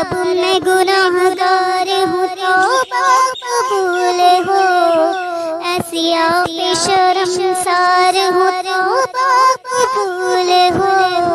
अब मैं गुनाहगार हूँ, तौबा कबूल हो। ऐसी आप शर्मसार हूँ, तौबा कबूल हो।